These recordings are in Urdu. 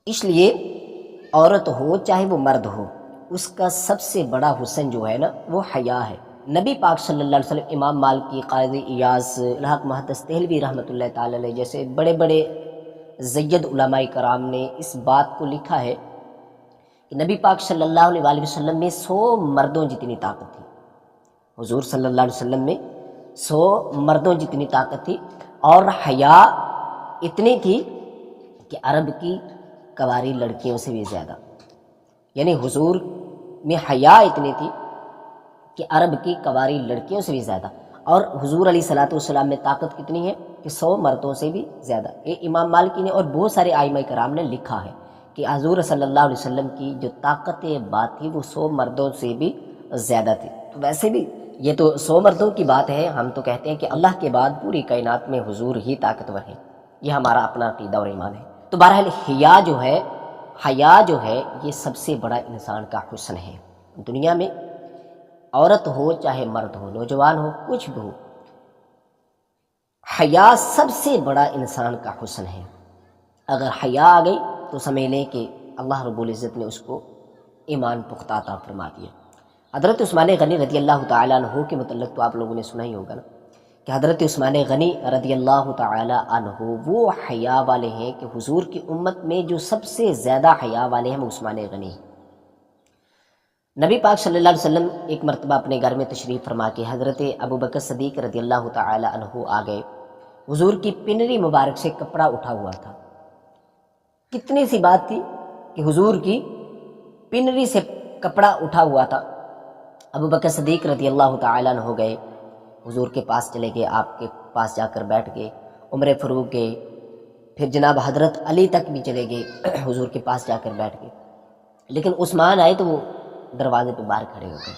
اس لیے عورت ہو چاہے وہ مرد ہو، اس کا سب سے بڑا حسن جو ہے نا وہ حیا ہے۔ نبی پاک صلی اللہ علیہ وسلم، امام مالکی، قاضی ایاز، الحاق محدث دہلوی رحمۃ اللہ تعالی علیہ جیسے بڑے بڑے زید علماء کرام نے اس بات کو لکھا ہے کہ نبی پاک صلی اللہ علیہ وآلہ وسلم میں 100 مردوں جتنی طاقت تھی۔ حضور صلی اللہ علیہ وسلم میں 100 مردوں جتنی طاقت تھی، اور حیا اتنی تھی کہ عرب کی کواری لڑکیوں سے بھی زیادہ، یعنی حضور میں حیا اتنی تھی کہ عرب کی کواری لڑکیوں سے بھی زیادہ، اور حضور علیہ الصلوۃ والسلام میں طاقت کتنی ہے کہ 100 مردوں سے بھی زیادہ۔ یہ امام مالکی نے اور بہت سارے ائمہ کرام نے لکھا ہے کہ حضور صلی اللہ علیہ وسلم کی جو طاقت بات تھی وہ 100 مردوں سے بھی زیادہ تھی۔ تو ویسے بھی یہ تو 100 مردوں کی بات ہے، ہم تو کہتے ہیں کہ اللہ کے بعد پوری کائنات میں حضور ہی طاقتور ہیں، یہ ہمارا اپنا عقیدہ اور ایمان ہے۔ تو بہرحال حیا جو ہے یہ سب سے بڑا انسان کا حسن ہے۔ دنیا میں عورت ہو چاہے مرد ہو، نوجوان ہو، کچھ بھی ہو، حیا سب سے بڑا انسان کا حسن ہے۔ اگر حیا آ گئی تو سمجھ لیں کہ اللہ رب العزت نے اس کو ایمان پختہ عطا فرما دیا۔ حضرت عثمان غنی رضی اللہ تعالیٰ عنہ کے متعلق تو آپ لوگوں نے سنا ہی ہوگا نا کہ حضرت عثمان غنی رضی اللہ تعالیٰ عنہ وہ حیا والے ہیں کہ حضور کی امت میں جو سب سے زیادہ حیا والے ہیں وہ عثمان غنی ہیں۔ نبی پاک صلی اللہ علیہ وسلم ایک مرتبہ اپنے گھر میں تشریف فرما کے حضرت ابو بکر صدیق رضی اللہ تعالی عنہ آ گئے۔ حضور کی پنری مبارک سے کپڑا اٹھا ہوا تھا۔ کتنی سی بات تھی کہ حضور کی پنری سے کپڑا اٹھا ہوا تھا۔ ابو بکر صدیق رضی اللہ تعالی عنہ گئے، حضور کے پاس چلے گئے، آپ کے پاس جا کر بیٹھ گئے۔ عمر فاروق گئے، پھر جناب حضرت علی تک بھی چلے گئے، حضور کے پاس جا کر بیٹھ گئے۔ لیکن عثمان آئے تو وہ دروازے پہ باہر کھڑے ہو گئے۔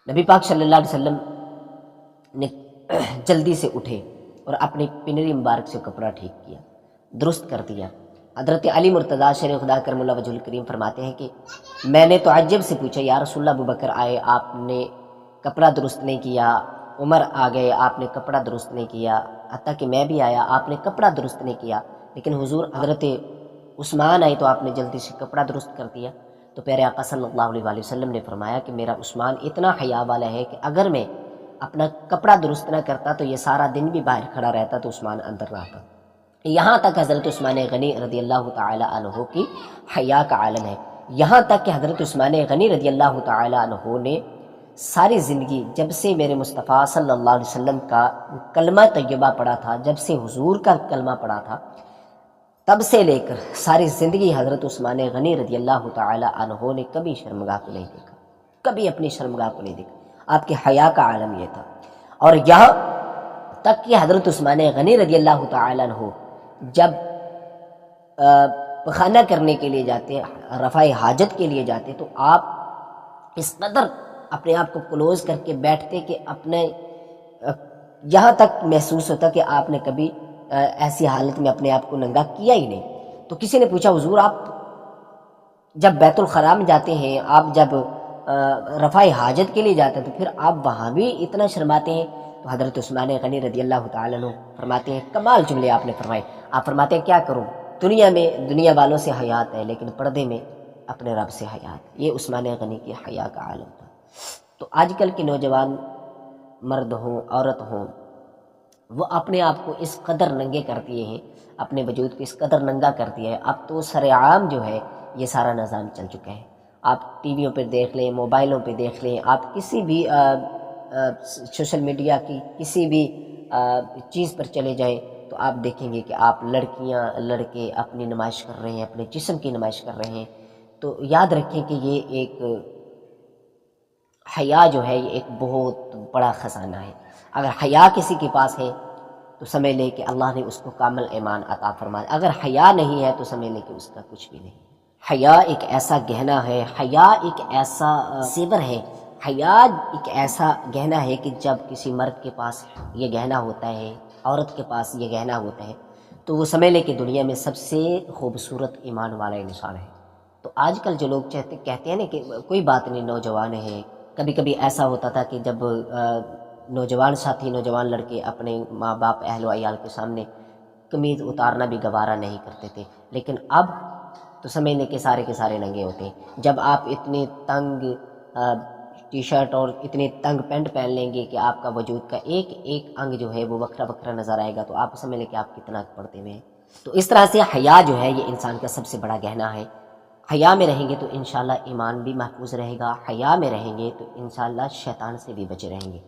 نبی پاک صلی اللہ علیہ وسلم نے جلدی سے اٹھے اور اپنی پنری مبارک سے کپڑا ٹھیک کیا، درست کر دیا۔ حضرت علی مرتضیٰ شیر خدا کرم اللہ وجہ الکریم فرماتے ہیں کہ میں نے تو عجب سے پوچھا، یا رسول اللہ، ابو بکر آئے آپ نے کپڑا درست نہیں کیا، عمر آ گئے آپ نے کپڑا درست نہیں کیا، حتیٰ کہ میں بھی آیا آپ نے کپڑا درست نہیں کیا، لیکن حضور حضرت عثمان آئے تو آپ نے جلدی سے کپڑا درست کر دیا۔ تو پیارے آقا صلی اللہ علیہ وآلہ وسلم نے فرمایا کہ میرا عثمان اتنا حیا والا ہے کہ اگر میں اپنا کپڑا درست نہ کرتا تو یہ سارا دن بھی باہر کھڑا رہتا تو عثمان اندر رہتا۔ یہاں تک حضرت عثمان غنی رضی اللہ تعالی عنہ کی حیا کا عالم ہے، یہاں تک کہ حضرت عثمان غنی رضی اللہ تعالی عنہ نے ساری زندگی جب سے میرے مصطفیٰ صلی اللہ علیہ وسلم کا کلمہ طیبہ پڑھا تھا، جب سے حضور کا کلمہ پڑھا تھا، تب سے لے کر ساری زندگی حضرت عثمان غنی رضی اللہ تعالی عنہ نے کبھی شرمگاہ کو نہیں دیکھا، کبھی اپنی شرمگاہ کو نہیں دیکھا۔ آپ کے حیا کا عالم یہ تھا۔ اور یہاں تک کہ حضرت عثمان غنی رضی اللہ تعالی عنہ جب پخانہ کرنے کے لیے جاتے، رفع حاجت کے لیے جاتے، تو آپ اس قدر اپنے آپ کو کلوز کر کے بیٹھتے کہ اپنے یہاں تک محسوس ہوتا کہ آپ نے کبھی ایسی حالت میں اپنے آپ کو ننگا کیا ہی نہیں۔ تو کسی نے پوچھا، حضور آپ جب بیت الخلاء میں جاتے ہیں، آپ جب رفع حاجت کے لیے جاتے ہیں، تو پھر آپ وہاں بھی اتنا شرماتے ہیں؟ تو حضرت عثمان غنی رضی اللہ تعالی عنہ فرماتے ہیں، کمال جملے آپ نے فرمائے۔ آپ فرماتے ہیں کیا کروں، دنیا میں دنیا والوں سے حیات ہے لیکن پردے میں اپنے رب سے حیات۔ یہ عثمان غنی کی حیا کا عالم تھا۔ تو آج کل کے نوجوان مرد ہوں عورت ہوں، وہ اپنے آپ کو اس قدر ننگے کر دیے ہیں، اپنے وجود کو اس قدر ننگا کر دیا ہے۔ اب تو سر عام جو ہے یہ سارا نظام چل چکا ہے۔ آپ ٹی ویوں پہ دیکھ لیں، موبائلوں پہ دیکھ لیں، آپ کسی بھی سوشل میڈیا کی کسی بھی چیز پر چلے جائیں تو آپ دیکھیں گے کہ آپ لڑکیاں لڑکے اپنی نمائش کر رہے ہیں، اپنے جسم کی نمائش کر رہے ہیں۔ تو یاد رکھیں کہ یہ ایک حیا جو ہے یہ ایک بہت بڑا خزانہ ہے۔ اگر حیا کسی کے پاس ہے تو سمجھ لے کہ اللہ نے اس کو کامل ایمان عطا فرمایا، اگر حیا نہیں ہے تو سمجھ لے کہ اس کا کچھ بھی نہیں۔ حیا ایک ایسا گہنا ہے، حیا ایک ایسا زیور ہے، حیا ایک ایسا گہنا ہے کہ جب کسی مرد کے پاس یہ گہنا ہوتا ہے، عورت کے پاس یہ گہنا ہوتا ہے، تو وہ سمجھ لے کہ دنیا میں سب سے خوبصورت ایمان والا انسان ہے۔ تو آج کل جو لوگ کہتے ہیں نا کہ کوئی بات نہیں نوجوان ہے، کبھی کبھی ایسا ہوتا تھا کہ جب نوجوان ساتھی، نوجوان لڑکے اپنے ماں باپ، اہل و عیال کے سامنے قمیض اتارنا بھی گوارا نہیں کرتے تھے، لیکن اب تو سمجھ لیں کہ سارے ننگے ہوتے ہیں۔ جب آپ اتنے تنگ ٹی شرٹ اور اتنے تنگ پینٹ پہن لیں گے کہ آپ کا وجود کا ایک ایک انگ جو ہے وہ وکھرا وکھرا نظر آئے گا، تو آپ سمجھ لیں کہ آپ کتنا پڑتے ہوئے ہیں۔ تو اس طرح سے حیا جو ہے یہ انسان کا سب سے بڑا گہنا ہے۔ حیا میں رہیں گے تو انشاءاللہ ایمان بھی محفوظ رہے گا، حیا میں رہیں گے تو انشاءاللہ شیطان سے بھی بچے رہیں گے۔